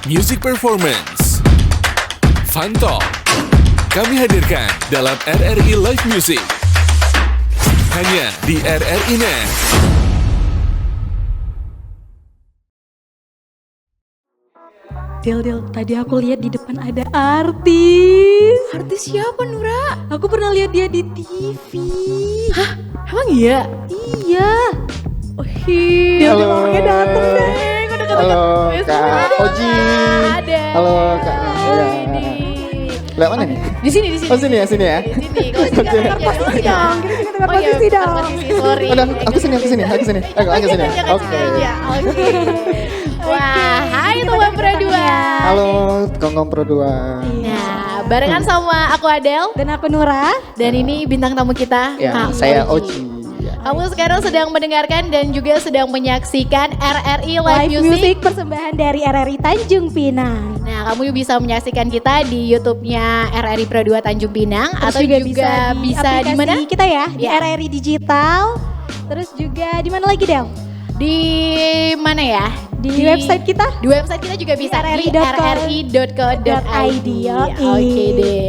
Music Performance, Fun Talk, kami hadirkan dalam RRI Live Music. Hanya di RRI Net. Del, tadi aku lihat di depan ada artis. Artis siapa, Nura? Aku pernah lihat dia di TV. Hah? Emang iya? Iya. Oh, iya. Del, orangnya dateng deh. Halo Kak Oji. Ada. Halo Kak. Ya. Lewat mana nih? Di sini. Oh sini ya. Di sini. Kalau di Oke. posisi dong. Kita dengar posisi dong. Sorry. Udah, aku sini. Aku sini. Oke. Oke. Wah, hai teman berdua. Halo Konggong Pro 2. Nah, barengan sama aku Adel Dan aku Nura. dan ini bintang tamu kita. Ya, Kak saya Oji. Oji. Ya. Kamu sekarang sedang mendengarkan dan juga sedang menyaksikan RRI Live Music. Persembahan dari RRI Tanjung Pinang. Nah, kamu bisa menyaksikan kita di YouTube-nya RRI Pro 2 Tanjung Pinang Terus atau juga bisa di mana? kita ya, di Ya. RRI Digital. Terus juga di mana lagi, Del? Di mana ya? Di website kita? Di website kita juga bisa di rri.co.id. Yoi. Oke deh.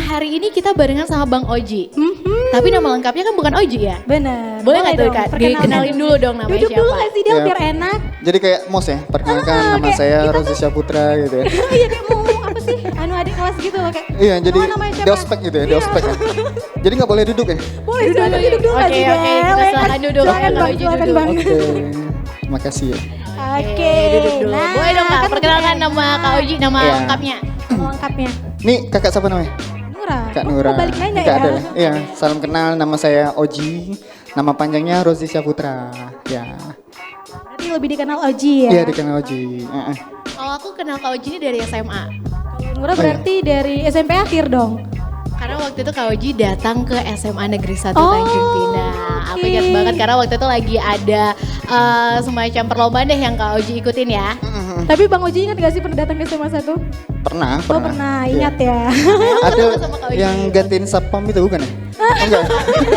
Hari ini kita barengan sama Bang Oji. Tapi nama lengkapnya kan bukan Oji ya? Bener. Boleh nggak tuh dong, Kak? perkenalkan. Dikenalin dulu dong namanya Duduk siapa? dulu gak sih, Del, Ya. biar enak. Jadi kayak mos ya, perkenalkan nama kayak saya kita Rosi Syaputra gitu ya. Iya, kayak mau apa sih? Adik kelas gitu loh kayak. Iya, jadi Oh, namanya siapa? deospek gitu ya, deospek ya. Jadi nggak boleh duduk ya? Boleh silakan duduk dulu nggak Oke, sih, oke, Del? kita silakan duduk. Silakan, Kalau Bang, Oji silakan, duduk. Bang. Oke, makasih ya. Oke. Duduk dulu. Nah, Boleh dong Kak, kan perkenalkan udah nama Kak Oji, nama Iya. lengkapnya. nama lengkapnya. Nih kakak siapa namanya? Nura. Kak Oh, Nura. mau balik nanya Kak ya? Adel. Iya, salam kenal, nama saya Oji. Nama panjangnya Rosi Syaputra. Ya. Berarti lebih dikenal Oji ya? Iya, dikenal Oji. Kalau aku kenal Kak Oji ini dari SMA. Kalau Nura berarti dari SMP akhir dong? Karena waktu itu Kak Oji datang ke SMA Negeri 1 Oh, Tanjung Pinang. Aku ingat oke. banget karena waktu itu lagi ada semacam perlombaan deh yang Kak Oji ikutin ya. Tapi Bang Oji ingat gak sih pernah datang ke SMA 1? Pernah. Oh pernah, ingat Iya. ya. Ada sama Kak Oji. yang gantiin satpam itu bukan ya? Oh, enggak.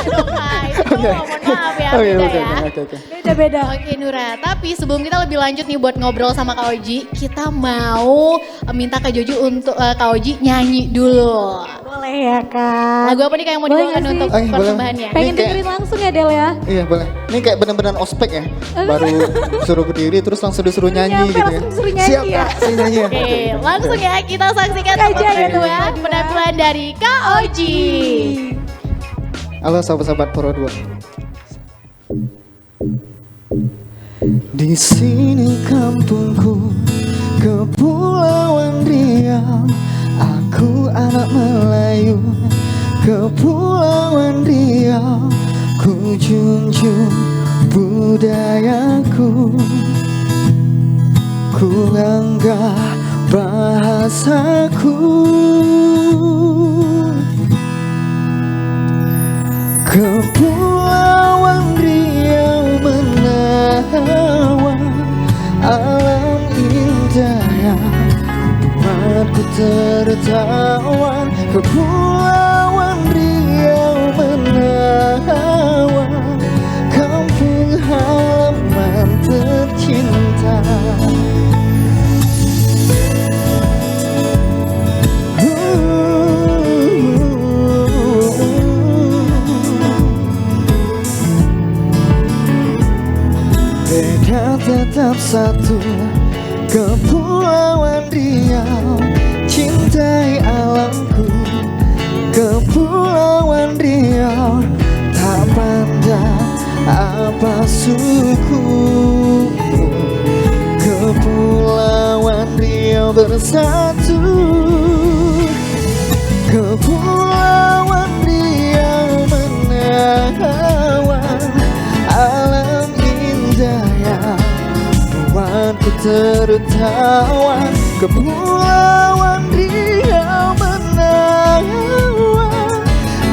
Dong, Kak. Itu mohon maaf ya, Oh iya, beda bukan. ya. Oke. Beda-beda. Oke Nura, tapi sebelum kita lebih lanjut nih buat ngobrol sama Kak Oji, kita mau minta Kak Joji untuk Kak Oji nyanyi dulu. Boleh ya Kak. Lagu apa nih Kak yang mau Boleh dibawakan nggak sih? untuk Oh, iya, boleh. persembahannya? Pengen Ini kayak- dengerin langsung ya Del ya? Iya boleh. Ini kayak benar-benar ospek ya. Baru suruh berdiri terus langsung disuruh nyanyi nyampe, gitu ya. langsung disuruh nyanyi Siap ya. Kak, saya nyanyi ya. Oke, langsung ya kita saksikan Aja ya, berdua teman-teman. penampilan dari Kak Oji. Halo sahabat-sahabat Pro 2. Di sini kampungku, Kepulauan Riau. Aku anak Melayu, Kepulauan Riau. Ku junjung budayaku, ku bangga bahasaku. Kepulauan Riau menawan alam indah yang buatku tertawan. Kepulauan Riau menawan kampung halaman tercinta. Beda tetap satu, Kepulauan Riau. Cintai alamku, Kepulauan Riau. Tak pandang apa suku, Kepulauan Riau bersatu. Kepulauan Riau menawan alam indah yang buatku tertawan. Kepulauan Riau menawan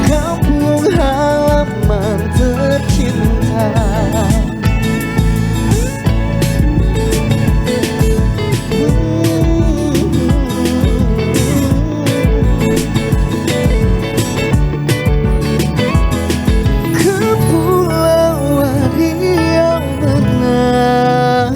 kampung halaman tercinta. Kepulauan Riau menawan.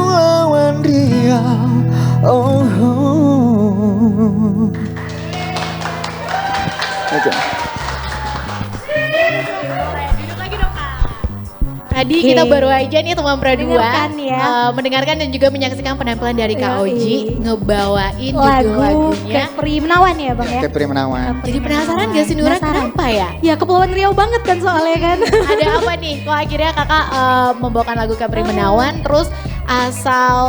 Kepulauan Riau. Oh, oh. Oke. Tadi kita baru aja nih teman Pro 2 Dengarkan ya. mendengarkan dan juga menyaksikan penampilan dari Kak Yoi. Oji ngebawain Lagu lagunya. Kepri Menawan ya Bang ya? Kepri Menawan. Jadi penasaran gak sih Nura Penasaran. kenapa ya? Ya Kepulauan Riau banget kan soalnya kan. Ada apa nih? Kok akhirnya kakak membawakan lagu Kepri Menawan, terus asal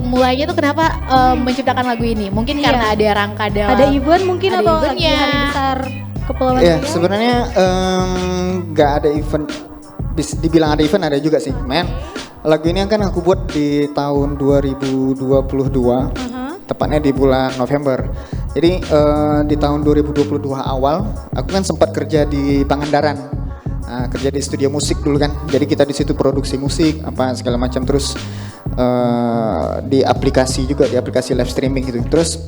mulainya tuh kenapa menciptakan lagu ini? Mungkin Iya. karena ada rangka dalam. Ada event mungkin Ada atau lagi eventnya. hari besar Kepulauan Ya Riau? sebenarnya nggak ada event, dibilang ada event ada juga sih. Men, lagu ini kan aku buat di tahun 2022, tepatnya di bulan November. Jadi di tahun 2022 awal, aku kan sempat kerja di Pangandaran, kerja di studio musik dulu kan. Jadi kita di situ produksi musik apa segala macam, terus di aplikasi juga, di aplikasi live streaming gitu. Terus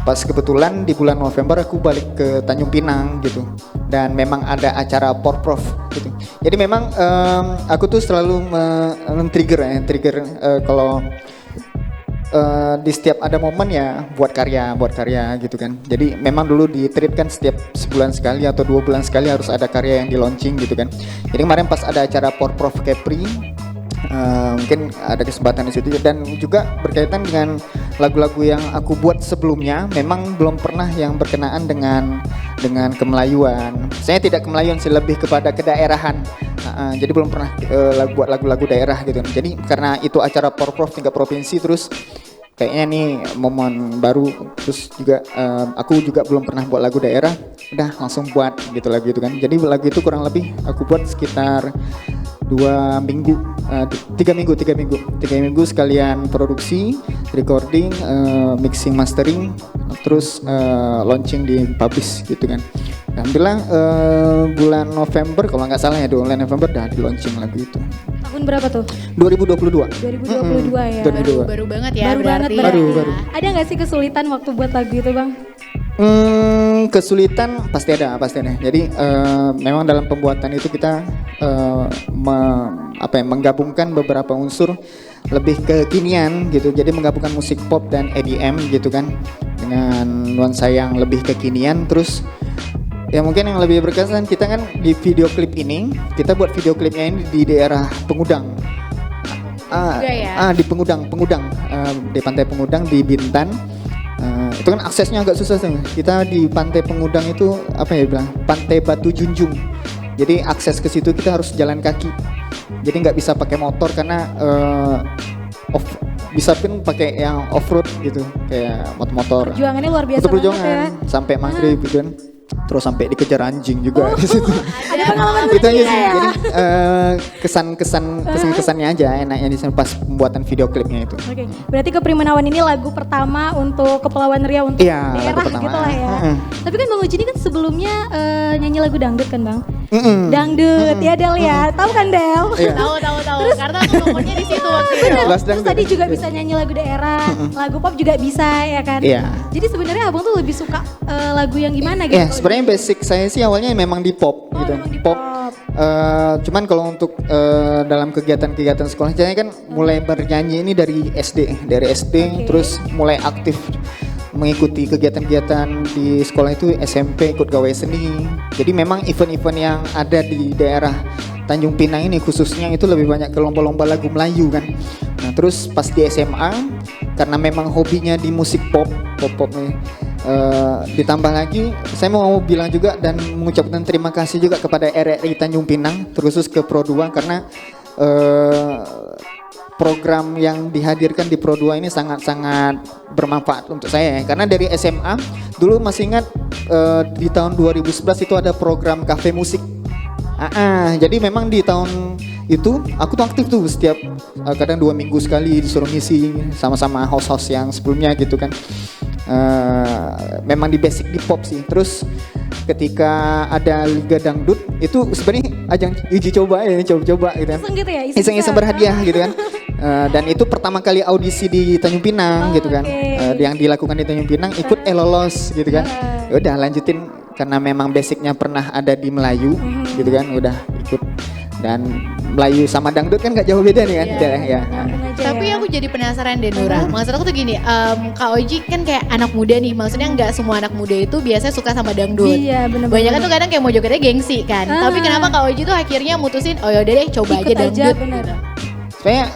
pas kebetulan di bulan November aku balik ke Tanjung Pinang gitu, dan memang ada acara Porprov gitu. Jadi memang aku tuh selalu men-trigger kalau di setiap ada momen ya buat karya gitu kan. Jadi memang dulu di treat kan setiap sebulan sekali atau 2 bulan sekali harus ada karya yang di launching gitu kan. Jadi kemarin pas ada acara Porprov Kepri, mungkin ada kesempatan di situ, dan juga berkaitan dengan lagu-lagu yang aku buat sebelumnya memang belum pernah yang berkenaan dengan kemelayuan. Saya tidak kemelayuan sih, lebih kepada kedaerahan. Jadi belum pernah buat lagu-lagu daerah gitu. Jadi karena itu acara Porprov tingkat provinsi, terus kayaknya nih momen baru, terus juga aku juga belum pernah buat lagu daerah, udah langsung buat gitu lagu itu kan. Jadi lagu itu kurang lebih aku buat sekitar 3 minggu sekalian produksi, recording, mixing, mastering, terus launching di publish gitu kan. Alhamdulillah bulan November kalau nggak salah ya, bulan November dah di launching lagu itu. Tahun berapa tuh? 2022. 2022 ya. 2022. Baru banget ya Baru banget berarti. berarti. Baru. Ada nggak sih kesulitan waktu buat lagu itu Bang? Kesulitan pasti ada. Jadi memang dalam pembuatan itu kita menggabungkan beberapa unsur lebih kekinian gitu. Jadi menggabungkan musik pop dan EDM gitu kan, dengan nuansa yang lebih kekinian. Terus ya mungkin yang lebih berkesan, kita kan di video klip ini, kita buat video klipnya ini di daerah Pengudang. Di Pengudang, di Pantai Pengudang di Bintan. Itu kan aksesnya agak susah tuh. Kita di Pantai Pengudang itu Pantai Batu Junjung. Jadi akses ke situ kita harus jalan kaki. Jadi nggak bisa pakai motor karena bisa pun pakai yang off road gitu, kayak motor. Perjuangannya luar biasa Untuk banget perjuangan ya. sampai maghrib gitu kan. Terus sampai dikejar anjing juga di situ. Ada pengalaman Itu aja lucunya sih. ya? Jadi kesan-kesannya aja enaknya di sana pas pembuatan video klipnya itu. Oke, berarti Kepri Menawan ini lagu pertama untuk Kepulauan Riau untuk Iya, lagu daerah pertama. gitu lah ya. Tapi kan Bang Uji ini kan sebelumnya nyanyi lagu dangdut kan Bang? Mm-mm. Dangdut ya Del ya, tahu kan Del? Iya. Tahu. Karena aku nomornya di situ waktu itu. Bener. Kelas Terus dangdut. tadi juga bisa nyanyi lagu daerah, lagu pop juga bisa ya kan? Iya. Jadi sebenarnya Abang tuh lebih suka lagu yang gimana gitu? Ya, sebenarnya basic saya sih awalnya memang di pop gitu. memang di Pop. pop. Cuman kalau untuk dalam kegiatan-kegiatan sekolah, saya kan mulai bernyanyi ini dari SD, Oke. terus mulai aktif mengikuti kegiatan-kegiatan di sekolah itu SMP, ikut gawai seni. Jadi memang event-event yang ada di daerah Tanjung Pinang ini khususnya itu lebih banyak ke lomba-lomba lagu Melayu kan. Nah terus pas di SMA, karena memang hobinya di musik pop nih, ditambah lagi saya mau bilang juga dan mengucapkan terima kasih juga kepada RRI Tanjung Pinang, terkhusus ke Pro 2 karena program yang dihadirkan di Pro 2 ini sangat-sangat bermanfaat untuk saya ya. Karena dari SMA dulu masih ingat di tahun 2011 itu ada program kafe musik. Jadi memang di tahun itu aku tuh aktif tuh setiap kadang 2 minggu sekali disuruh ngisi sama-sama house-house yang sebelumnya gitu kan. Memang di basic di pop sih. Terus ketika ada Liga Dangdut itu sebenarnya ajang uji coba gitu kan. Iseng gitu ya? Iseng-iseng berhadiah gitu kan. Dan itu pertama kali audisi di Tanjung Pinang gitu kan. Yang dilakukan di Tanjung Pinang ikut lolos gitu kan. Ya udah lanjutin karena memang basicnya pernah ada di Melayu gitu kan, udah ikut. Dan Melayu sama dangdut kan gak jauh beda nih kan. Ya. Nyambung aja Tapi ya. aku jadi penasaran deh Nura. Maksud aku tuh gini, Kak Oji kan kayak anak muda nih. Maksudnya nggak semua anak muda itu biasanya suka sama dangdut. Iya, bener-bener. Banyak kan tuh kadang kayak mau jogetnya gengsi kan. Tapi kenapa Kak Oji tuh akhirnya mutusin, oh yaudah deh coba Ikut aja aja, dangdut. bener. Sebenarnya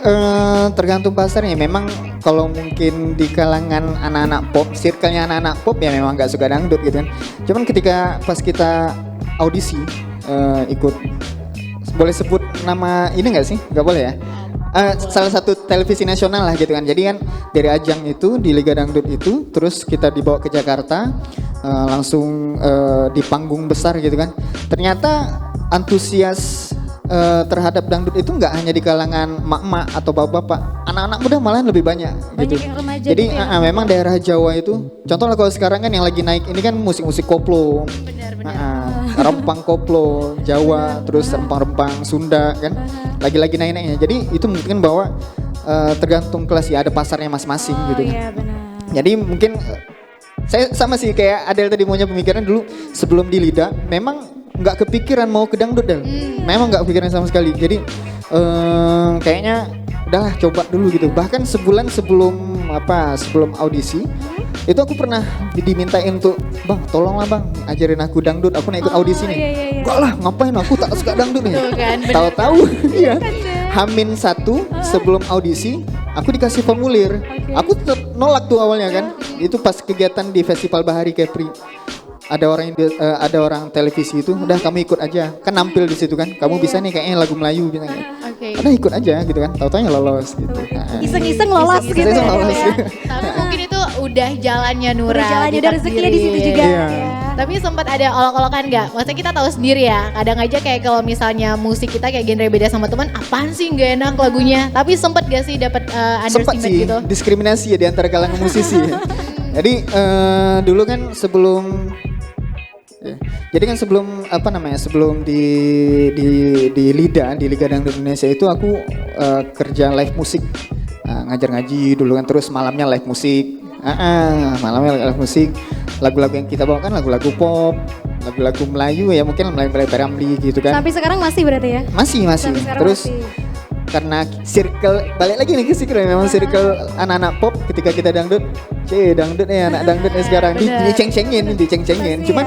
tergantung pasarnya. Memang kalau mungkin di kalangan anak-anak pop, circle-nya anak-anak pop ya memang nggak suka dangdut gitu kan. Cuman ketika pas kita audisi ikut, boleh sebut nama ini nggak sih? Nggak boleh ya? Salah satu televisi nasional lah gitu kan. Jadi kan dari ajang itu di Liga Dangdut itu, terus kita dibawa ke Jakarta, langsung di panggung besar gitu kan. Ternyata antusias terhadap dangdut itu nggak hanya di kalangan emak-emak atau bapak-bapak, anak-anak muda malah lebih banyak gitu. yang remaja Jadi gitu ya? memang daerah Jawa itu, contoh lah kalau sekarang kan yang lagi naik ini kan musik-musik koplo, rempang koplo Jawa, terus rempang-rempang Sunda kan, lagi-lagi naik-naiknya. Jadi itu mungkin bahwa tergantung kelas ya, ada pasarnya masing-masing gitu kan. Iya benar. Jadi mungkin saya sama sih kayak Adel tadi punya pemikiran dulu sebelum di Lida, memang nggak kepikiran mau ke dangdut Del. Memang nggak kepikiran sama sekali. Jadi kayaknya udahlah coba dulu gitu. Bahkan sebulan sebelum audisi itu aku pernah dimintain untuk, bang tolonglah bang ajarin aku dangdut, aku nak ikut audisi nih. Iya. Enggak lah, ngapain, aku tak suka dangdut nih. Tuh kan, bener. Tahu-tahu iya. Hamin 1 sebelum audisi aku dikasih formulir. Aku tetap nolak tuh awalnya kan. Itu pas kegiatan di Festival Bahari Kepri. Ada orang televisi itu, udah kamu ikut aja. Kan nampil di situ kan. Kamu bisa nih kayaknya lagu Melayu gitu. Oke. Udah ikut aja gitu kan. Tahu-taunya lolos gitu. Iseng-iseng lolos gitu Iseng-iseng ya. lolos. ya. Tapi mungkin itu udah jalannya Nura. Udah jalannya, udah rezekinya di situ juga. Iya. Ya. Tapi sempat ada olok-olokan nggak? Maksudnya kita tahu sendiri ya. Kadang aja kayak kalau misalnya musik kita kayak genre beda sama teman, apaan sih nggak enak lagunya? Tapi sempat gak sih dapat Sempat underestimate sih gitu? diskriminasi ya di antara kalangan musisi. Jadi dulu kan sebelum sebelum di Lida, di Liga Dangdut Indonesia itu aku kerja live musik, ngajar ngaji dulu kan, terus malamnya live musik, malamnya live musik, lagu-lagu yang kita bawakan lagu-lagu pop, lagu-lagu Melayu ya, mungkin Melayu Ramli gitu kan. Sampai sekarang masih berarti ya? Masih. Sampai sekarang Terus masih. karena circle, balik lagi nih ke circle, memang circle anak-anak pop ketika kita dangdut, dangdut nih anak dangdut nih sekarang bener. diceng-cengin. Pasti Cuman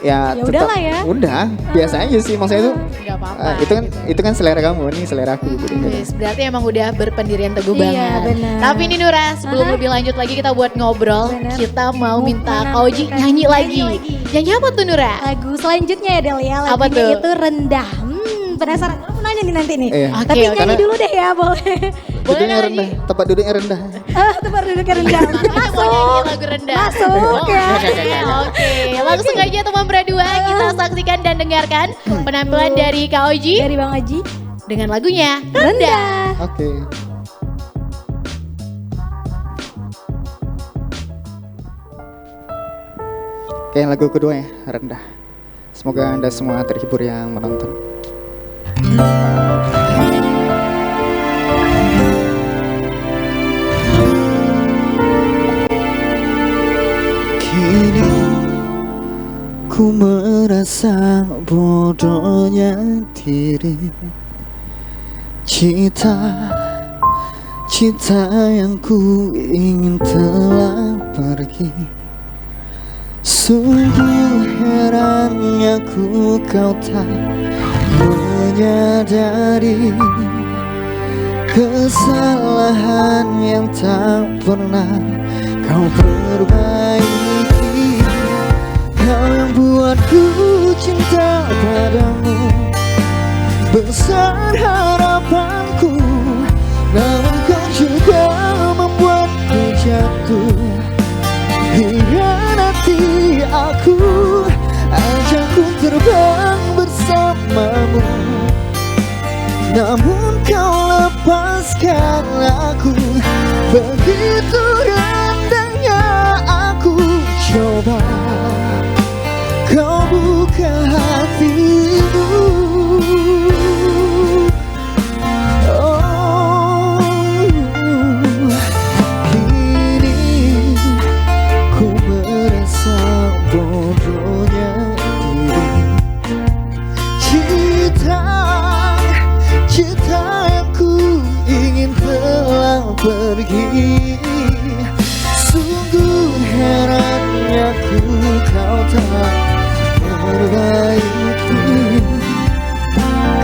ya Ya tetap, udahlah ya. udah biasa aja sih, maksudnya itu Nggak apa-apa. itu kan selera kamu, nih selera aku gitu. Wis, berarti emang udah berpendirian teguh Iya, banget. benar. Tapi ini Nura, sebelum lebih lanjut lagi kita buat ngobrol, Benar. kita mau minta Mau Kak Oji menantikan nyanyi nyanyi lagi. lagi. Nyanyi apa tuh Nura? Lagu selanjutnya ya Del ya, Apa lagunya tuh? itu Rendah. Penasaran, aku nanya nih nanti nih. Iya. Oke, Tapi oke. nyanyi dulu deh ya, boleh. Boleh Duduknya nyanyi. rendah, tempat duduknya rendah. Tempat duduknya rendah. Mau nyanyi lagu rendah. Masuk ya. Oke, langsung aja teman berdua kita saksikan dan dengarkan penampilan dari Kak Oji Dari Bang Aji. dengan lagunya Rendah. Oke. Oke, lagu kedua ya, rendah. Semoga Anda semua terhibur yang menonton. Kini ku merasa bodohnya diri. Cita yang ku ingin telah pergi. Sungguh herannya ku kau tak menyadari kesalahan yang tak pernah kau perbaiki. Kau yang buatku cinta padamu, besar harapanku, namun kau juga membuatku jatuh. Hianati aku, ajakku terbang bersamamu, namun kau lepaskan aku. Begitu rendahnya aku coba kau buka hatimu. Kini ku merasa bodohnya diri. Cita yang ku ingin pergi. Sungguh herannya kau tak perbaiki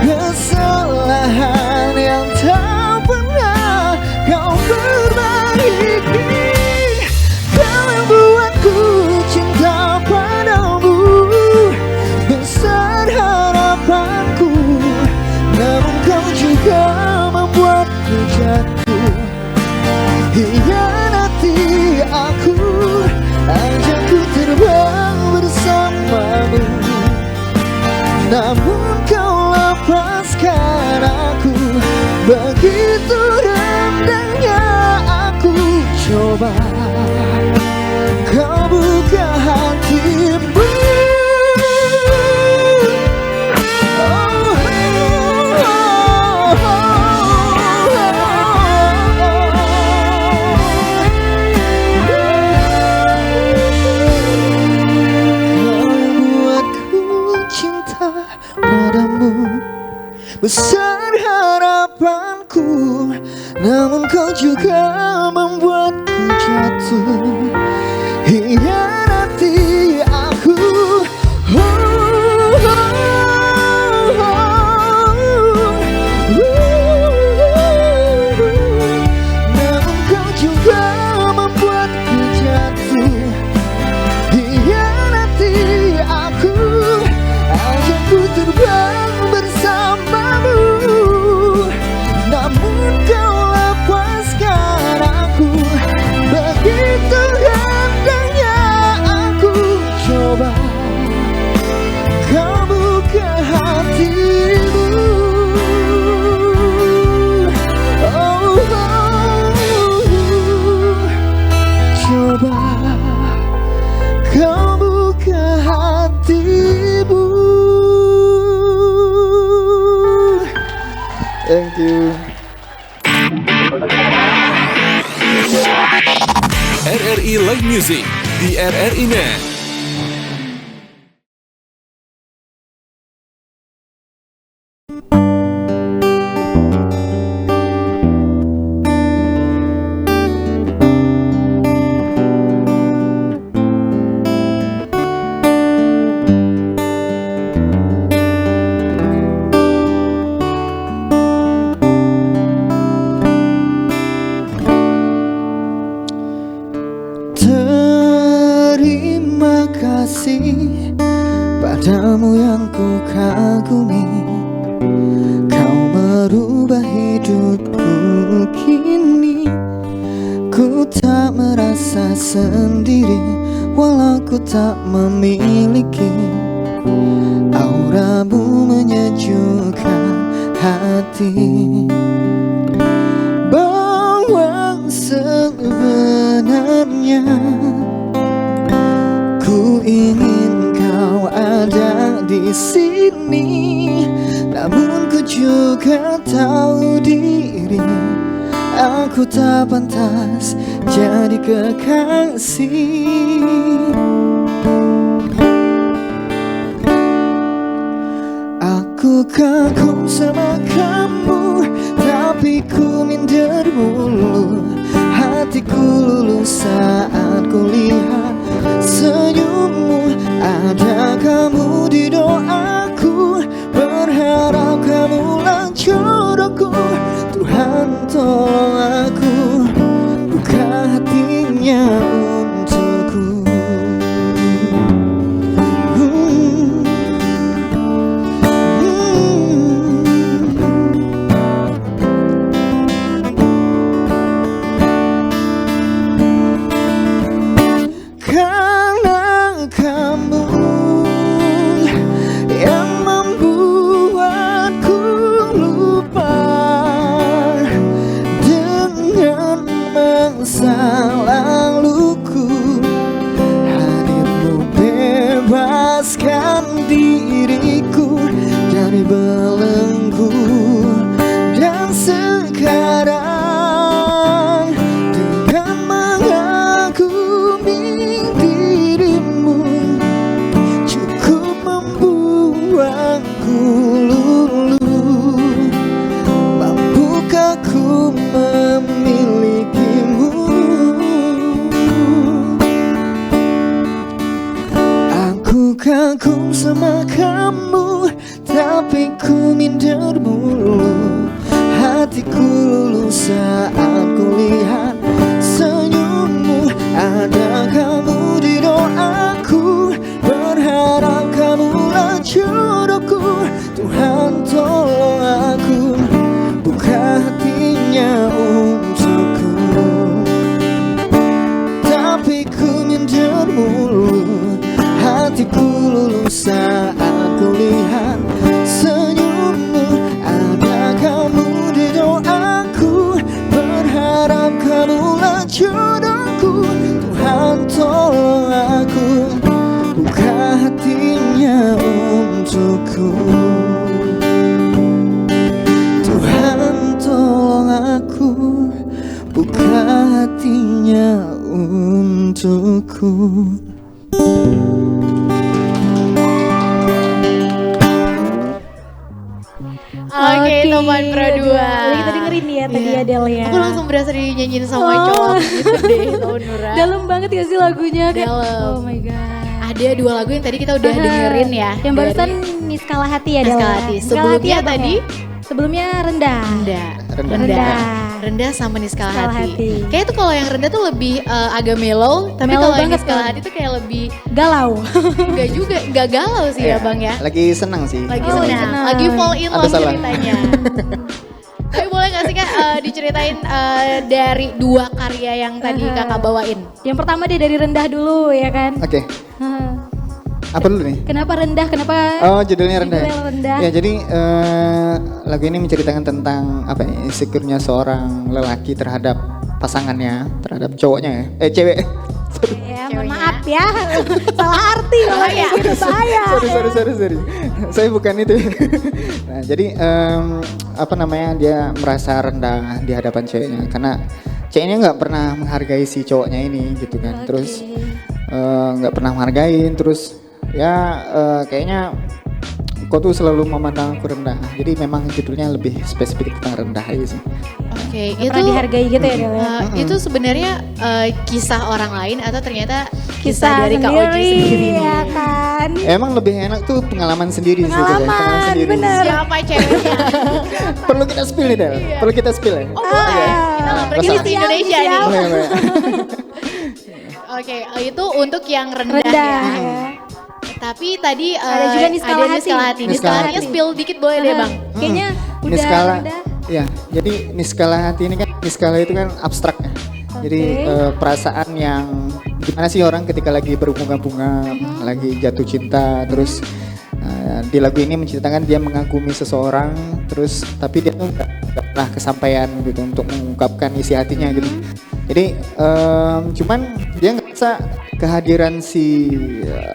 kesalahan yang tak pernah kau perbaiki. Kau yang buatku cinta padamu, besar harapanku, namun kau juga membuatku jatuh. Hianati aku, ajakku terbang bersamamu, namun kau lepaskan aku. Begitu rendahnya aku coba kau buka hatimu. Besar harapanku, namun kau juga membuatku jatuh. Hianati aku, namun kau juga membuatku jatuh. Hianati aku, ajakku terbang bersamamu, namun kau lepaskan aku. Begitu rendahnya aku coba kau buka hatimu. Coba kau buka hatimu. Thank you. RRI Live Music di RRI Net. Terima kasih padamu yang ku kagumi. Kau merubah hidupku kini. Ku tak merasa sendiri walau ku tak memiliki. Auramu menyejukkan hati. Bahwa sebenarnya ku ingin kau ada di sini, namun ku juga tahu diri aku tak pantas jadi kekasih. Aku kagum sama kamu, tapi ku minder mulu. Hatiku luluh saat ku lihat senyummu. Ada kamu di doaku, berharap kamulah jodohku. Tuhan tolong aku, buka hatinya untukku. Karena kamu yang membuatku lupa dengan masa lalu. saat kulihat senyummu. Ada kamu di doaku, berharap kamulah jodohku. Tuhan tolong aku, buka hatinya untukku. Tapi ku minder mulu, hatiku luluh saat kulihat senyummu. Ada kamu di doaku, berharap kamulah jodohku. Tuhan tolong aku, buka hatinya untukku. Tuhan tolong aku, buka hatinya untukku. Oke, teman Pro 2. Kita dengerin nih ya tadi Adele ya. Aku langsung berasa dinyanyiin sama cowok gitu deh, tau Nura. Dalam banget ya sih lagunya. Kayak, Dalam. oh my god. Ada 2 lagu yang tadi kita udah dengerin ya. Yang barusan Niskala Hati ya Adele. Niskala Hati. Niskala Sebelumnya ya, Bang, tadi? ya? Sebelumnya Rendah. Rendah sama Niskala Niskala Hati. Hati. Kayaknya tuh kalau yang rendah tuh lebih agak mellow, tapi Mellow kalau yang banget Niskala kan? Hati tuh kayak lebih Galau. enggak juga, enggak galau sih ya Bang ya. Lagi senang sih. Lagi Oh, senang, senang. lagi fall in Atau love salah? ceritanya. Tapi boleh gak sih Kak diceritain dari 2 karya yang tadi Kakak bawain? Yang pertama deh dari Rendah dulu ya kan. Oke, Heeh. apa dulu nih? Kenapa Rendah? Kenapa? Oh, judulnya Rendah. Judulnya Rendah. Ya, jadi lagu ini menceritakan tentang apa ya, insecure-nya seorang lelaki terhadap pasangannya, terhadap cowoknya ya. Cewek. Ya, mohon Ceweknya. maaf ya. Salah arti Oh, loh ya. itu saya. sorry. Saya bukan itu. Nah, jadi apa namanya, dia merasa rendah di hadapan ceweknya karena ceweknya nggak pernah menghargai si cowoknya ini gitu kan. Terus nggak pernah menghargain, terus ya kayaknya kau tuh selalu memandang aku rendah. Jadi memang judulnya lebih spesifik tentang rendah aja sih. Oke, Nggak pernah dihargai gitu ya Del ya. itu sebenarnya kisah orang lain atau ternyata kisah dari Kak Oji sendiri sendiri? ya kan. Emang lebih enak tuh pengalaman sendiri sih. Pengalaman, sendiri. bener. Siapa ceweknya? Perlu kita spill nih, Del? Perlu kita spill ya? Oh boleh, kita ngobrol Masalah. di Indonesia nih. Siap. Boleh. Oke, itu untuk yang rendah, Rendah ya. ya. Tapi tadi Ada juga Niskala Hati. Niskala Hati. Niskala Niskala Hatinya Hati. spill dikit boleh deh Bang. Kayaknya udah Niskala, rendah. ya. Jadi Niskala Hati ini kan, Niskala itu kan abstrak ya. Jadi perasaan yang gimana sih orang ketika lagi berbunga-bunga, lagi jatuh cinta, terus di lagu ini menceritakan dia mengagumi seseorang, terus tapi dia tuh nggak pernah kesampaian gitu untuk mengungkapkan isi hatinya gitu. Jadi cuman dia ngerasa kehadiran si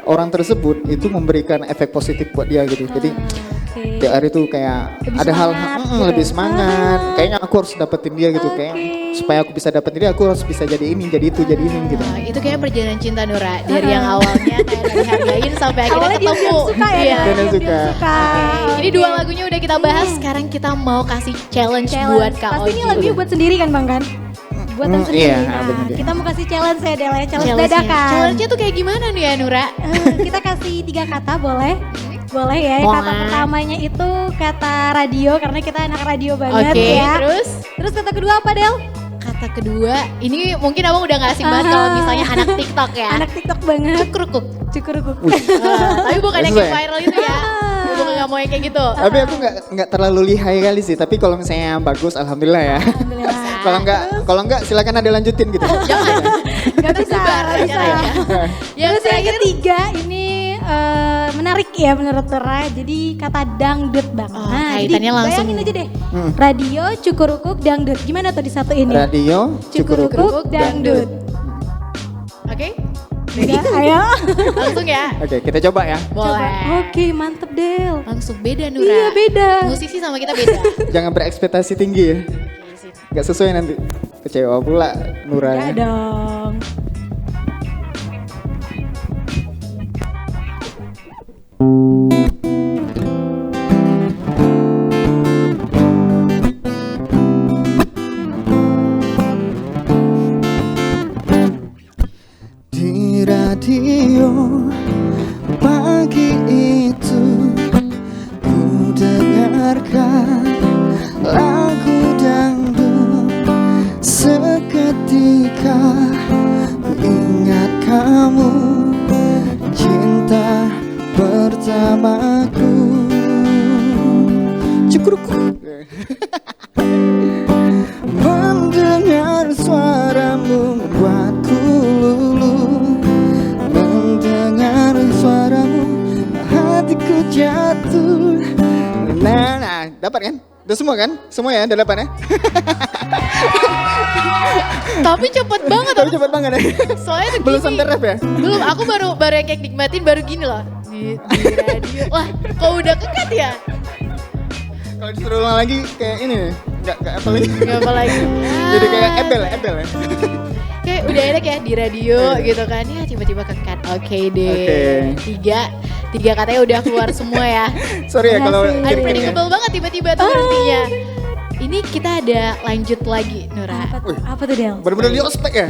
orang tersebut itu memberikan efek positif buat dia gitu. Jadi Oke. tiap hari tuh kayak Lebih ada hal semangat gitu. lebih semangat. Kayaknya aku harus dapetin dia gitu. Kayak supaya aku bisa dapetin dia, aku harus bisa jadi ini, jadi itu, jadi ini gitu. Nah, itu kayak perjalanan cinta Nura dari yang awalnya kayak gak dihargain sampai akhirnya Awalnya ketemu. diam-diam suka ya. Iya. Diam-diam Diam-diam suka. Ini 2 lagunya udah kita bahas, sekarang kita mau kasih challenge buat Kak Pasti Oji. ini lagunya buat sendiri kan Bang kan? Buatan sendiri. iya, Nah, bener. kita mau kasih challenge ya Del ya. Challenge Challenge-nya. dadakan. Challenge-nya tuh kayak gimana nih ya Nura? Kita kasih 3 kata boleh? Boleh ya. Boleh. Kata pertamanya itu kata radio karena kita anak radio banget Oke, ya. terus kata kedua apa Del? kata kedua, ini mungkin abang udah gak asing banget kalau misalnya anak TikTok ya. Anak TikTok banget. Cukrukuk. Cukurukuk. Tapi bukan yang Sesuai. viral itu ya. Bukan gak mau yang kayak gitu. Tapi aku nggak terlalu lihai kali sih. Tapi kalau misalnya bagus, alhamdulillah ya. kalau nggak silakan ada lanjutin gitu. Jangan. Gak Bisa, tersebar bisa. rencananya. Yang Terus yang ketiga ini menarik ya menurut Tora. Jadi kata dangdut Bang. Oh, jadi kaitannya langsung. bayangin aja deh. Radio, cukurukuk, dangdut. Gimana tuh disatu ini? Radio, Cukurukuk, dangdut. Oke, Udah, ayo. langsung ya. Oke, kita coba ya. Boleh. Oke, mantep Del. Langsung beda Nura. Iya beda. Musisi sama kita beda. Jangan berekspektasi tinggi ya. Nggak sesuai nanti. Kecewa pula Nura. Enggak dong. Di radio pagi itu ku dengarkan lagu dangdut ketika ku ingat kamu, cinta pertamaku. Cukup. Mendengar suaramu membuatku lulu. Mendengar suaramu hatiku jatuh. Nah, dapat kan? Udah semua kan? Semua ya, udah dapat ya? Tapi cepet banget. Tapi cepet banget ya? Soalnya tuh Belum gini. sampai rap ya? Belum, aku baru yang kayak nikmatin baru gini loh. Di radio. Wah, kok udah kekat ya? Kalau disuruh ulang lagi kayak ini nih. Enggak apa lagi. Gak apa lagi. Jadi kayak ebel ya? Kayak udah enak ya di radio gitu kan. Ya tiba-tiba kekat. Oke deh. Tiga katanya udah keluar semua ya. Sorry ya kalau Aduh, kirim ya. predictable banget tiba-tiba tuh artinya. Ini kita ada lanjut lagi, Nura. Apa tuh Del? Bener-bener di ospek ya?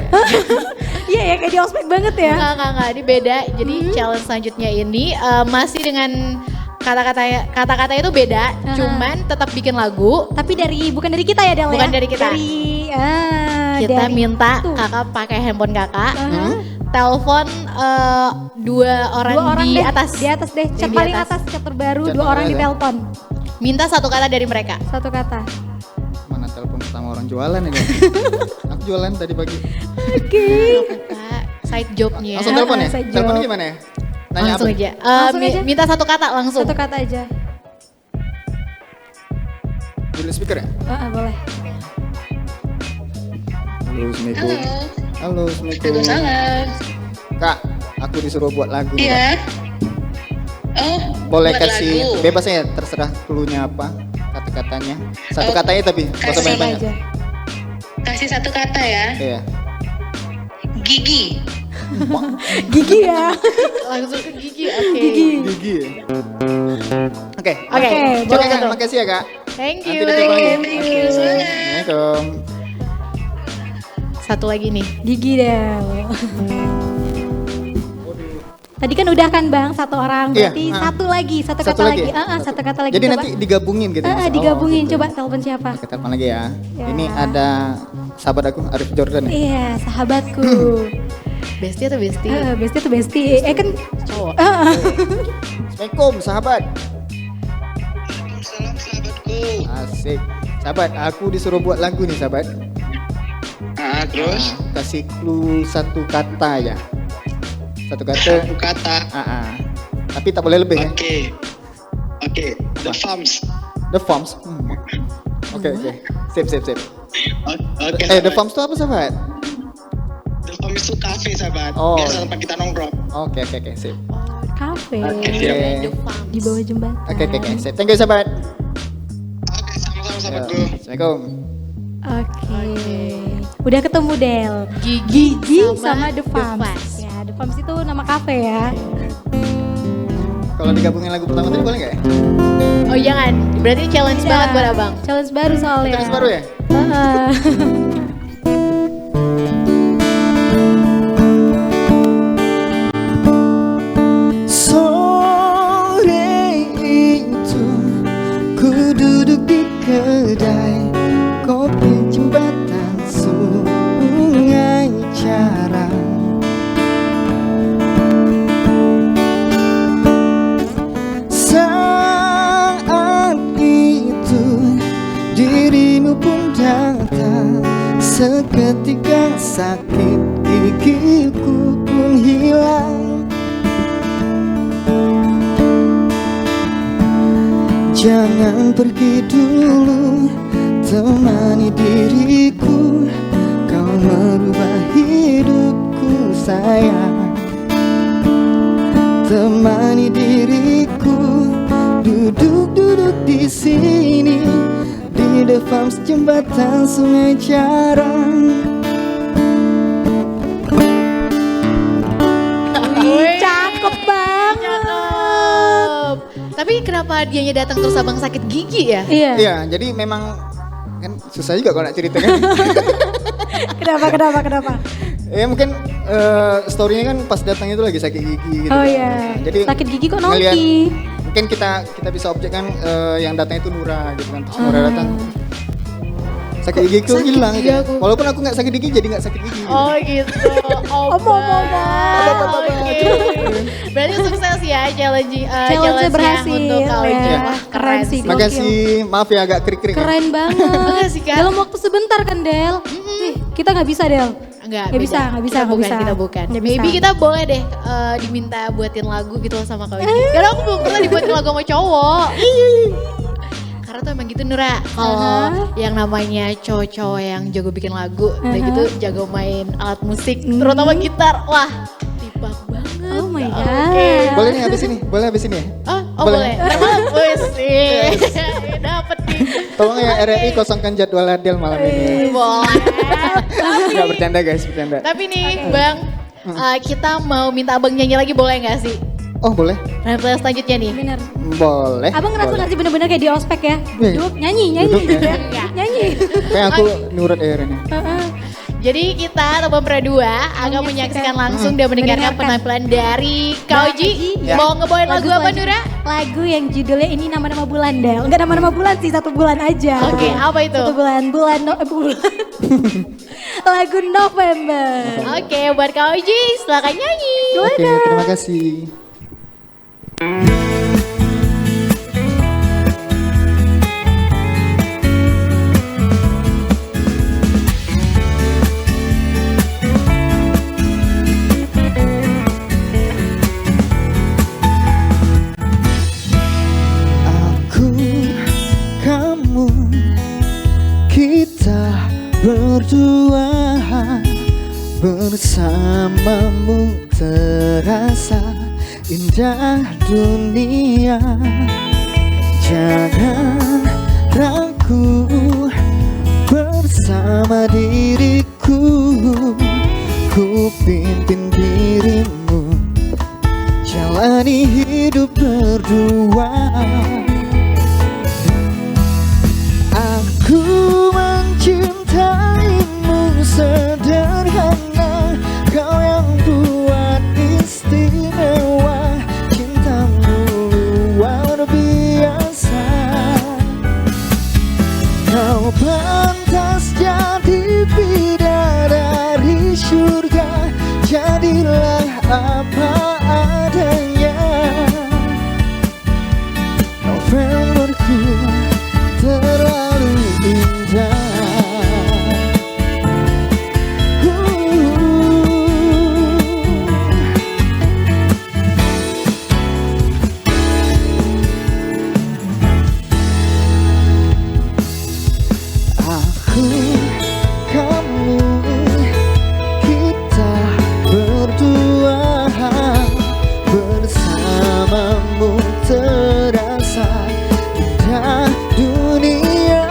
Iya ya kayak di ospek banget ya. Enggak, ini beda. Jadi challenge selanjutnya ini masih dengan kata-kata itu beda, cuman tetap bikin lagu. Tapi bukan dari kita ya Del ya? Bukan dari kita. Kita dari minta itu. kakak pakai handphone kakak, telepon dua orang di deh, atas. Di atas deh, chat Yang di paling atas. atas, chat terbaru, Chat 2 orang terbaru di ya. telepon. Minta satu kata dari mereka. Satu kata. Mana telepon sama orang jualan ini? Aku jualan tadi pagi. Oke. Kak, side jobnya. Langsung telepon ya? Side job. Teleponnya gimana ya? Nanya Langsung apa? aja. Langsung aja. Minta satu kata langsung. Satu kata aja. Di speaker ya? Boleh. Halo, Assalamualaikum. Halo, Assalamualaikum. Waalaikumsalam. Kak, aku disuruh buat lagu nih, Iya. Kak. Oh, Boleh buat kasih lagu. bebas ya, terserah clue-nya apa, kata-katanya. Satu katanya tapi nggak usah kasih banyak-banyak. Aja. Kasih satu kata ya. Iya. Gigi. Gigi ya. Langsung ke gigi. Oke. Gigi ya? Oke. Oke, Oke, boleh Kak, tuh. makasih ya, Kak. Thank Nanti you. ditunggu lagi. Thank you semangat. Assalamualaikum. Satu lagi nih. Gigi Del. Tadi kan udah kan Bang, satu orang. Iya, Berarti satu lagi, satu kata lagi. Satu kata lagi. Jadi coba. nanti digabungin gitu. maksudnya? Digabungin. Oh, gitu. Coba telepon siapa? Oke, telepon lagi ya. Ya. Ini ada sahabat aku, Arif Jordan ya. Iya, sahabatku. Bestie atau bestie? Bestie tuh bestie. Kan Cowok. Assalamualaikum, sahabat. Salam sahabatku. Asik. Sahabat, aku disuruh buat lagu nih, sahabat. Terus Kasih clue satu kata ya. Satu kata. satu kata. Tapi tak boleh lebih ya. Oke. The Farms. The Farms. Oke. Sip. Oke. The sahabat. Farms itu apa, sahabat? The Farms itu kafe sahabat. Oh. Biasa tempat kita nongkrong. Oke, sip. kafe Oke. di bawah jembatan. Oke, sip. Thank you, sahabat. Oke, sama-sama Ya, sahabatku. Assalamualaikum. Oke. Udah ketemu Del. Gigi sama The The Farms. Farms. Ya, The Farms itu nama kafe ya. Kalau digabungin lagu pertama tadi boleh nggak ya? Oh jangan, berarti challenge banget buat abang. Challenge baru soalnya. Terus baru ya? Heeh. Sore itu ku duduk di kedai kopi jembatan Sungai Jarang. Saat itu dirimu pun datang, seketika sakit gigiku pun hilang. Jangan pergi dulu, temani diriku, kau merubah hidupku sayang. Temani diriku, duduk di sini, di The Farms jembatan Sungai Jarang. Cakep banget. Cakep. Tapi kenapa dianya datang terus abang sakit gigi ya? Iya. Iya, jadi memang kan susah juga kalau nak cerita kan. Kenapa? Ya mungkin story-nya kan pas datang itu lagi sakit gigi gitu. Oh kan. iya. Jadi Sakit gigi kok ngeliat- Noki? Mungkin kita bisa objek kan yang datang itu Nura gitu kan. Terus Nura datang. Sakit gigiku sakit hilang. gigi aja. aku. Walaupun aku nggak sakit gigi jadi nggak sakit gigi. Oh gitu. Oke. Berarti sukses ya challenge Challenge-nya berhasil. untuk Kak Oji. Ya. Wah, Keren sih. Makasih, maaf ya agak krik-krik. ya. Keren banget. Makasih, Kak. Dalam waktu sebentar kan Del. Ih, kita nggak bisa Del. Enggak, Nggak bisa, beda. nggak bisa, Kita nggak bukan, bisa. kita bukan. Nggak bisa. Maybe kita boleh deh diminta buatin lagu gitu loh sama Kak Oji. Karena aku belum pernah dibuatin lagu sama cowok. Karena tuh emang gitu Nura, kalau yang namanya cowok-cowok yang jago bikin lagu, udah gitu jago main alat musik, terutama gitar, wah tipak banget. Oh my god. Oke. Boleh nih habis ini, boleh habis ini ya? Oh boleh. Wes sih. Dapet nih. Tolong ya RRI kosongkan jadwal Adel malam ini. Boleh. Enggak bercanda guys, bercanda. Tapi nih Bang, kita mau minta Abang nyanyi lagi boleh gak sih? Oh boleh? Replay selanjutnya nih. Bener. Boleh. Abang ngerasa boleh. nggak sih bener-bener kayak di ospek ya? Iya. Duduk, nyanyi. Duduk ya. Nyanyi. Kayak aku nurut ya ini. Jadi kita Teman Perdua akan menyaksikan langsung dan mendengarkan penampilan dari Kak Oji. Ya. Mau ngebawain lagu apa Nura? Lagu yang judulnya ini nama-nama bulan Del. Enggak nama-nama bulan sih, 1 bulan aja. Oke, apa itu? 1 bulan, bulan. Lagu November. Oke, buat Kak Oji silakan nyanyi. Oke, terima kasih. Aku, kamu, kita berdua bersamamu terasa indah dunia. Jangan ragu bersama diriku, ku pimpin dirimu jalani hidup berdua. Aku mencintaimu sederhana, kau yang buat istimewa, cintamu luar biasa. Kau pantas jadi bidadari surga, jadilah apa adanya. Novemberku terlalu indah. Aku, kamu, kita berdua bersamamu terasa indah dunia.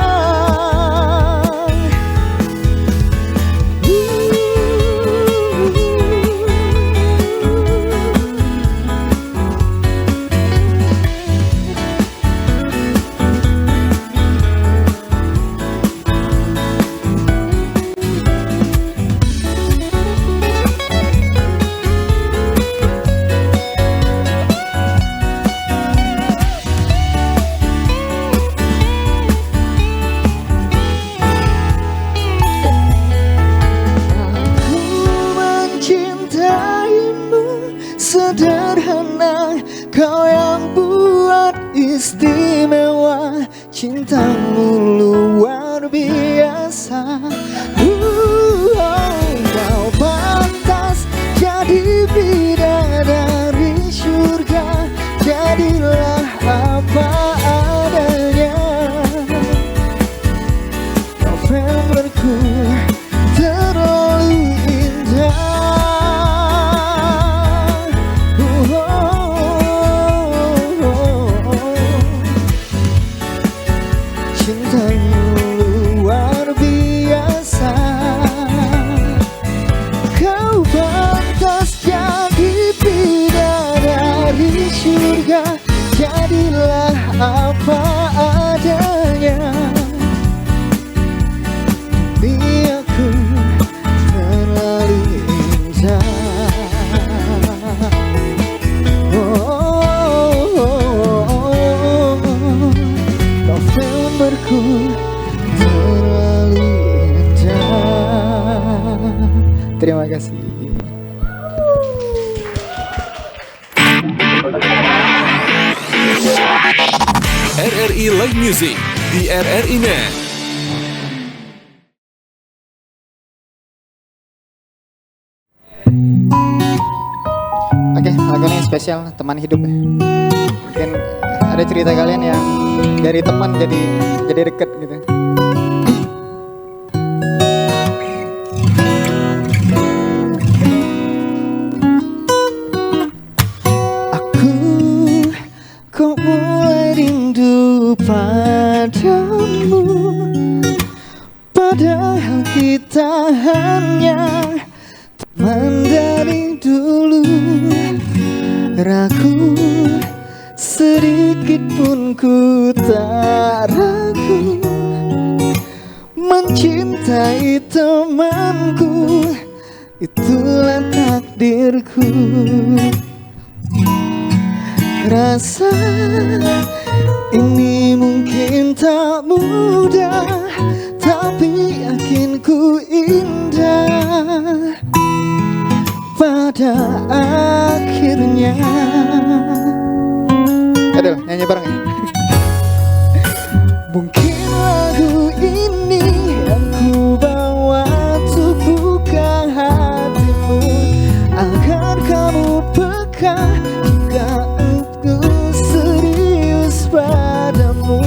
Aku mencintaimu sederhana, kau yang buat istimewa, cintamu luar biasa. Kau pantas jadi bidadari surga, jadilah apa adanya. Novemberku terlalu indah. Cintamu luar biasa. Terima kasih. RRI Live Music di RRI Net. Oke, lagu ini spesial teman hidup ya. Mungkin ada cerita kalian yang dari teman jadi deket gitu. Aku kok mulai rindu padamu, padahal kita hanya teman dari dulu. Ragu sedikit pun ku tak ragu mencintai temanku, itulah takdirku. Rasa ini mungkin tak mudah, tapi yakin ku indah pada akhirnya. Aduh, nyanyi bareng ya. Mungkin lagu ini yang ku bawa untuk buka hatimu, agar kamu peka jika aku serius padamu.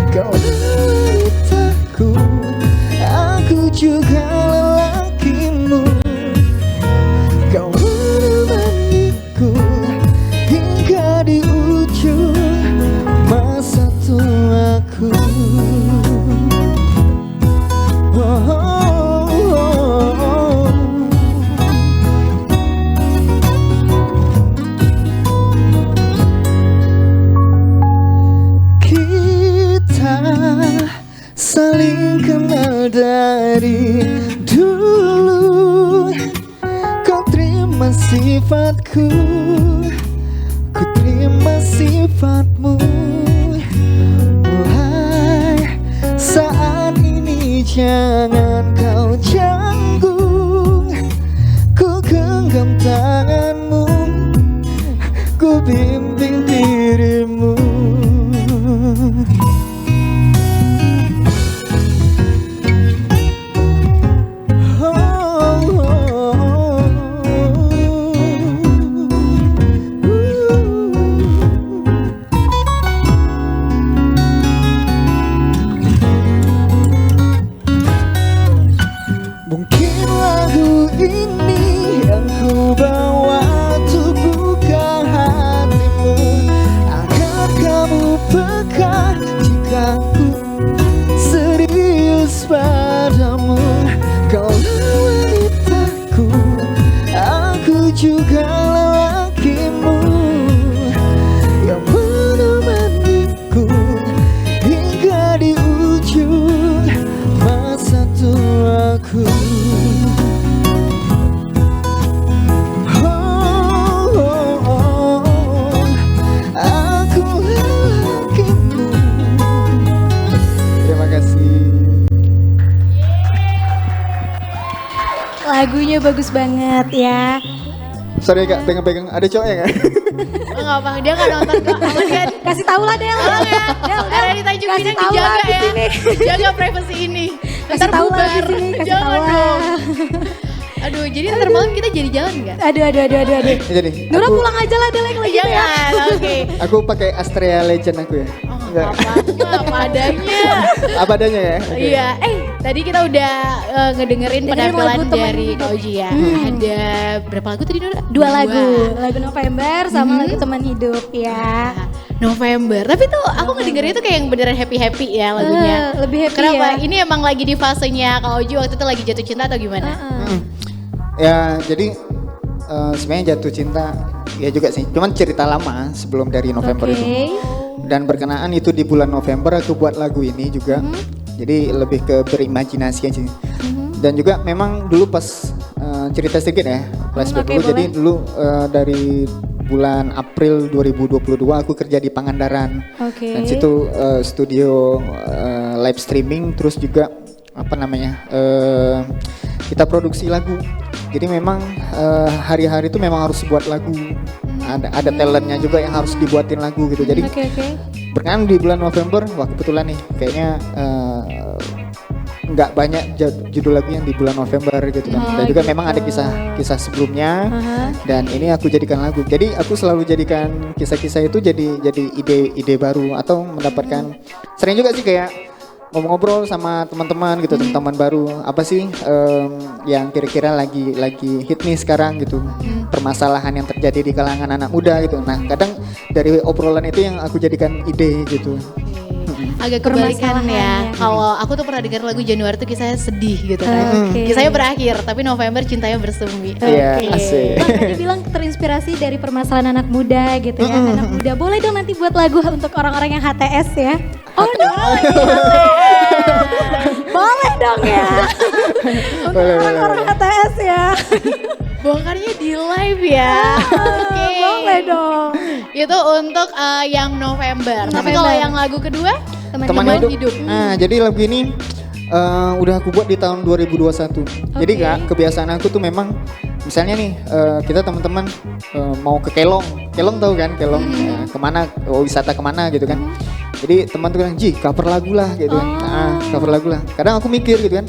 Kau wanitaku, aku juga lelakimu. Kau menemaniku hingga di ujung masa tuaku. Oh, oh, oh, oh. Kita saling kenal dari dulu. Kau terima sifatku, ku terima sifatmu. Mulai saat ini jangan kau canggung, ku genggam tanganmu, ku bimbing dirimu. Mungkin lagu ini yang ku bawa untuk buka hatimu, agar kamu peka jika ku serius padamu. Kau wanitaku, aku juga lelakimu, yang menemaniku hingga di ujung masa tuaku. Oh, oh, oh, aku lelakimu. Terima kasih. Lagunya bagus banget ya. Sorry Kak, pegang-pegang. Ada cowoknya Kak? Enggak apa, dia nggak nonton kok. Aman kan? Kasih tahu lah Del. Del, ada di Tanjung Kasih Pinang tahu lah dijaga di ya. sini. Jaga privasi ini. Kasih Ntar tahu lah di bubar. sini. Kasih Jangan tahu lah. dong. Aduh, jadi ntar malam kita jadi jalan nggak? Aduh. Jadi Nura aku, pulang aja lah Del kalau gitu ya. Jangan, oke. aku pakai Astrea Legend aku ya. Enggak. Apa adanya. Apa adanya ya? Oke. Iya, tadi kita udah ngedengerin Dengerin penampilan lagu Teman dari Hidup. Kak Oji ya. Ada berapa lagu tadi Nora? Dua lagu November sama lagu Teman Hidup ya. November. Tapi tuh aku ngedengerin tuh kayak yang beneran happy-happy ya lagunya. Lebih happy Kenapa? ya. Ini emang lagi di fasenya Kak Oji waktu itu lagi jatuh cinta atau gimana? Ya jadi sebenarnya jatuh cinta ya juga sih. Cuman cerita lama sebelum dari November Oke. itu. Dan berkenaan itu di bulan November aku buat lagu ini juga. Jadi lebih ke berimajinasi aja. Dan juga memang dulu pas cerita sedikit ya, flashback Oke, dulu. Jadi boleh. dulu dari bulan April 2022 aku kerja di Pangandaran. Oke. Dan situ studio live streaming, terus juga apa namanya kita produksi lagu Jadi memang hari-hari itu memang harus buat lagu. Ada talentnya juga yang harus dibuatin lagu gitu. Jadi Oke. berkenan di bulan November, wah kebetulan nih kayaknya nggak banyak judul lagu yang di bulan November gitu kan. Dan juga memang ada kisah sebelumnya dan ini aku jadikan lagu. Jadi aku selalu jadikan kisah-kisah itu jadi ide baru atau mendapatkan sering juga sih kayak ngobrol sama teman-teman gitu, teman-teman baru apa sih yang kira-kira lagi hit nih sekarang gitu, permasalahan yang terjadi di kalangan anak muda gitu. Nah kadang dari obrolan itu yang aku jadikan ide gitu. Agak kebalikan ya. Permasalahannya. Kalau aku tuh pernah dengar lagu Januari tuh kisahnya sedih gitu kan. Oke. Kisahnya berakhir, tapi November cintanya bersemi. Iya, Oke. asik. Bang tadi bilang terinspirasi dari permasalahan anak muda gitu ya. Anak muda boleh dong nanti buat lagu untuk orang-orang yang HTS ya. Oh boleh dong ya. Untuk Boleh, orang-orang HTS ya. Bongkarnya di live ya. Oke. Boleh dong. Itu untuk yang November. Tapi November. kalau yang lagu kedua, Teman hidup. Nah, jadi lagu ini udah aku buat di tahun 2021. Jadi Oke. Kak, kebiasaan aku tuh memang misalnya nih kita teman-teman mau ke Kelong. Kelong tahu kan? Kelong kemana? Wisata kemana gitu kan. Jadi teman tuh bilang, "Ji, cover lagu lah" gitu kan. Nah, cover lagu lah. Kadang aku mikir gitu kan.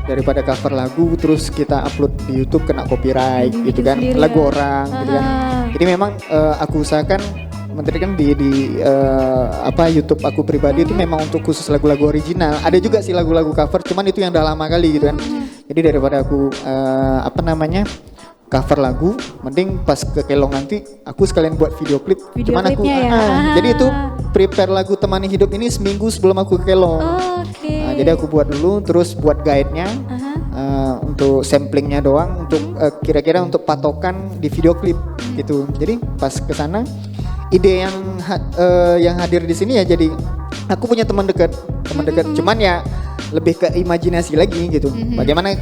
Daripada cover lagu terus kita upload di YouTube kena copyright gitu kan. sendiri Lagu ya. orang gitu kan. Jadi memang aku usahakan menteri kan di YouTube aku pribadi itu memang untuk khusus lagu-lagu original. Ada juga sih lagu-lagu cover, cuman itu yang udah lama kali gitu kan. Jadi daripada aku cover lagu, mending pas ke Kelong nanti aku sekalian buat video klip. Video Cuman aku klipnya ya. jadi itu prepare lagu Temani Hidup ini seminggu sebelum aku ke Kelong. Oke. Nah, jadi aku buat dulu, terus buat guide-nya untuk samplingnya doang, untuk kira-kira untuk patokan di video klip gitu. Jadi pas ke sana ide yang hadir di sini ya jadi aku punya teman dekat, cuman ya lebih ke imajinasi lagi gitu. Bagaimana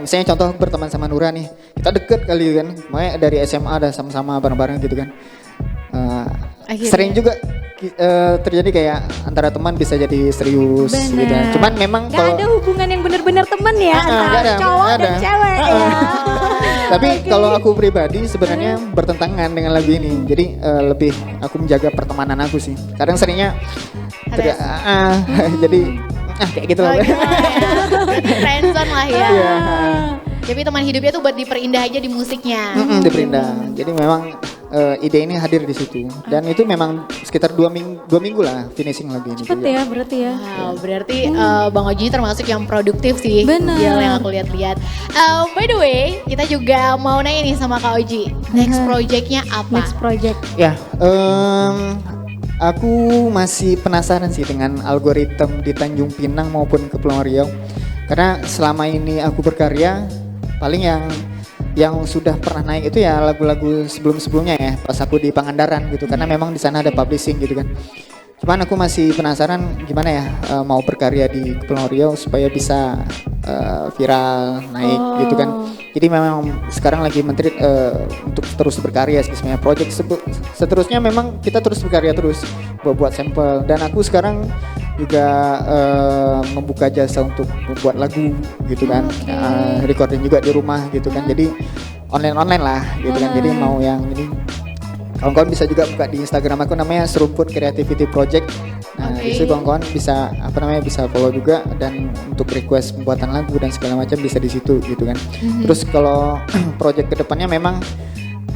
misalnya contoh berteman sama Nura nih, kita deket kali kan, makanya dari SMA ada sama-sama bareng-bareng gitu kan. Akhirnya. Sering juga terjadi kayak antara teman bisa jadi serius gitu. Bener. Cuman memang Gak kalau ada hubungan yang benar-benar temen ya nggak antara ada, cowok nggak dan ada. cewek ya. tapi kalau aku pribadi sebenarnya bertentangan dengan lagu ini. Jadi lebih aku menjaga pertemanan aku sih. Kadang seringnya jadi kayak gitu lah. Friendzone lah ya. Iya. Tapi teman hidupnya tuh buat diperindah aja di musiknya. Diperindah. Jadi memang ide ini hadir di situ dan itu memang sekitar 2 minggu lah finishing lagu ini. Cepet juga. ya berarti ya. Wow, berarti Bang Oji termasuk yang produktif sih. Bener. Gil yang aku lihat-lihat. By the way, kita juga mau nanya nih sama Kak Oji. Next projectnya apa? Next project. Ya, aku masih penasaran sih dengan algoritma di Tanjung Pinang maupun Kepulauan Riau. Karena selama ini aku berkarya, paling yang sudah pernah naik itu ya lagu-lagu sebelum-sebelumnya ya, pas aku di Pangandaran gitu. Karena memang di sana ada publishing gitu kan. Cuman aku masih penasaran gimana ya mau berkarya di Kepulauan Riau supaya bisa viral, naik gitu kan. Jadi memang sekarang lagi menteri untuk terus berkarya sih sebenarnya. Project seterusnya memang kita terus berkarya terus buat sampel. Dan aku sekarang juga membuka jasa untuk membuat lagu gitu kan. Recording juga di rumah gitu kan. Jadi online lah gitu kan. Jadi mau yang ini kawan-kawan bisa juga buka di Instagram aku namanya Serumpun Creativity Project. Nah, di situ kawan-kawan bisa bisa follow juga dan untuk request pembuatan lagu dan segala macam bisa di situ gitu kan. Terus kalau project kedepannya memang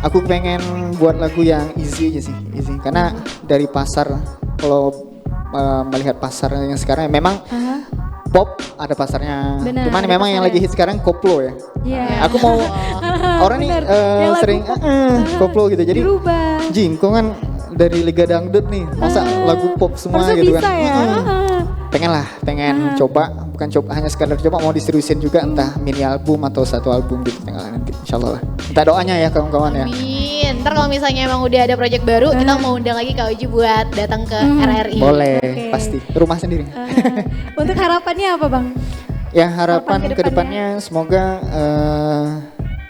aku pengen buat lagu yang easy aja sih, easy. Karena dari pasar kalau melihat pasar yang sekarang memang pop ada pasarnya. Benar, Cuman ada memang yang lagi pasarnya. hit sekarang koplo ya. Iya. Aku mau orang nih Bener. Yang lagu sering pop, koplo gitu. Jadi dirubah. Jing, kau kan dari Liga Dangdut nih, masa lagu pop semua Masa gitu bisa kan? ya? Pengen coba, bukan coba hanya sekadar coba, mau distribusin juga entah mini album atau satu album gitu, tinggal nanti insyaallah lah. Minta doanya ya kawan-kawan ya. Amin. Ntar kalau misalnya emang udah ada project baru, kita mau undang lagi Kak Oji buat datang ke RRI. Boleh, Oke. pasti. Rumah sendiri. Untuk harapannya apa bang? Ya harapan Harapan kedepannya semoga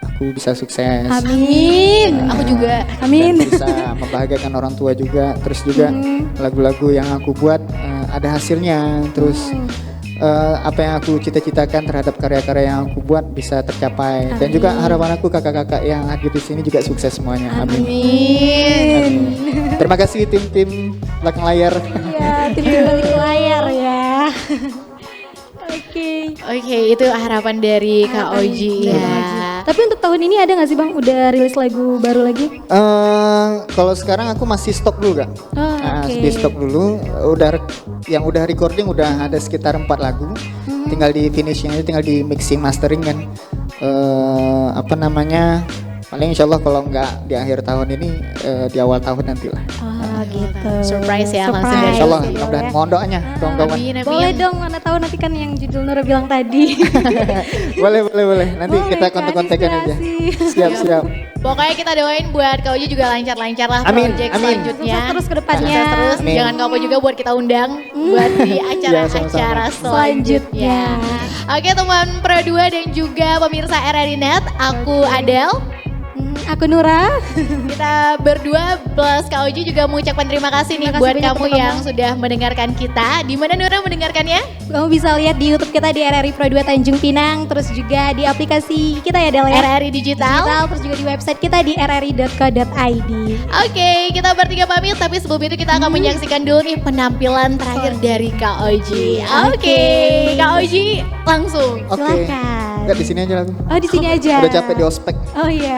aku bisa sukses. Amin. Aku juga. Amin. Dan bisa membahagiakan orang tua juga. Terus juga lagu-lagu yang aku buat ada hasilnya. Terus apa yang aku cita-citakan terhadap karya-karya yang aku buat bisa tercapai. Dan juga harapan aku kakak-kakak yang hadir di sini juga sukses semuanya. Amin. Amin. Terima kasih tim-tim belakang layar. Iya, tim balik layar ya. Oke. Oke, itu harapan dari Kak Oji ya. Tapi untuk tahun ini ada nggak sih Bang udah rilis lagu baru lagi? Kalau sekarang aku masih stok dulu kak. Oke. Di stok dulu. Yang udah recording udah ada sekitar 4 lagu. Tinggal di finishing aja, tinggal di mixing mastering kan. Apa namanya? Paling insya Allah kalau nggak di akhir tahun ini di awal tahun nanti lah. Oh gitu. Surprise ya, langsung Surprise. dari Insya Allah Iya, mudah-mudahan ya. mohon doanya kawan-kawan. Amin, amin. Boleh dong, mana tahu nanti kan yang judul Nura bilang tadi. boleh. Nanti Boleh, kita Kak, kontak-kontakan aja. inspirasi. Siap. Pokoknya kita doain buat Kak Oji juga lancar-lancar lah Amin, project amin. selanjutnya. Sukses terus ke depannya. Sukses terus. Amin. Jangan lupa juga buat kita undang buat di acara-acara sama-sama. selanjutnya. Oke teman Pro 2 dan juga pemirsa RRI Net, aku Adel. Aku Nura. Kita berdua plus Kak Oji juga mengucapkan terima kasih nih Terima kasih buat banyak kamu untuk yang kamu. sudah mendengarkan kita. Di mana Nura mendengarkannya? Kamu bisa lihat di YouTube kita di RRI Pro 2 Tanjung Pinang, terus juga di aplikasi kita ya Del ya. RRI Digital. Terus juga di website kita di rri.co.id. Oke, kita bertiga pamit, tapi sebelum itu kita akan menyaksikan dulu nih penampilan terakhir dari Kak Oji. Oke, Kak Oji langsung. Oke. Silakan. Enggak di sini aja lagu. Oh di sini aja. Udah capek di ospek. Oh iya.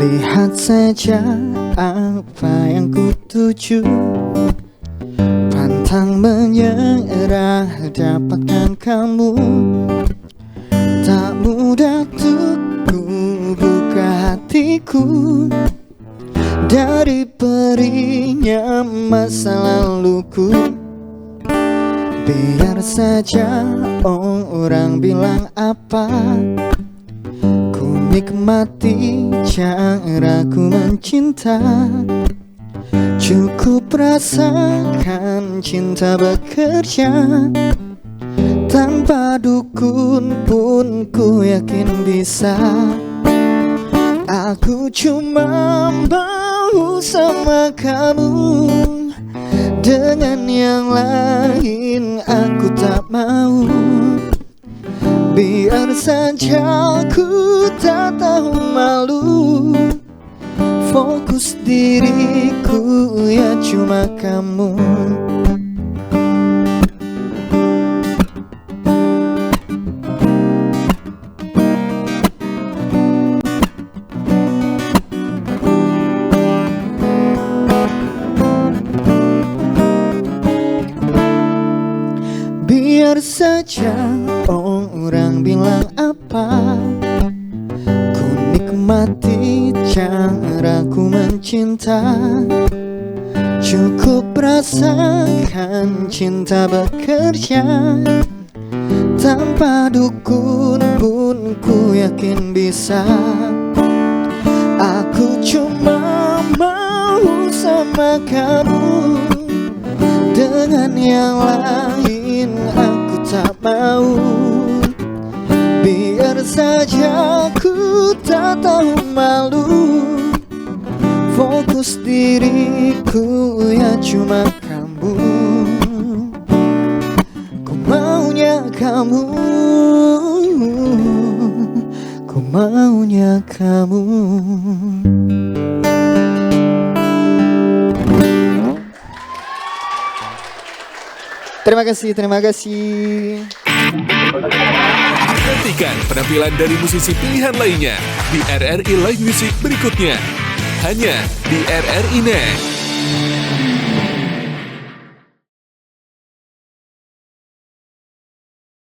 Lihat saja apa yang ku tuju, pantang menyerah dapatkan kamu. Tak mudah untuk ku buka hatiku dari perinya masa laluku. Biar saja orang bilang apa, ku nikmati caraku mencinta. Cukup rasakan cinta bekerja, tanpa dukun pun ku yakin bisa. Aku cuma mau sama kamu, dengan yang lain aku tak mau. Biar saja aku tak tahu malu, fokus diriku ya cuma kamu. Biar saja orang bilang apa, ku nikmati caraku mencinta. Cukup rasakan cinta bekerja, tanpa dukun pun ku yakin bisa. Aku cuma mau sama kamu, dengan yang lain aku tak mau. Biar saja aku tak tahu malu, fokus diriku ya cuma kamu. Ku maunya kamu, ku maunya kamu. Terima kasih. Nantikan penampilan dari musisi pilihan lainnya di RRI Live Music berikutnya. Hanya di RRI Net.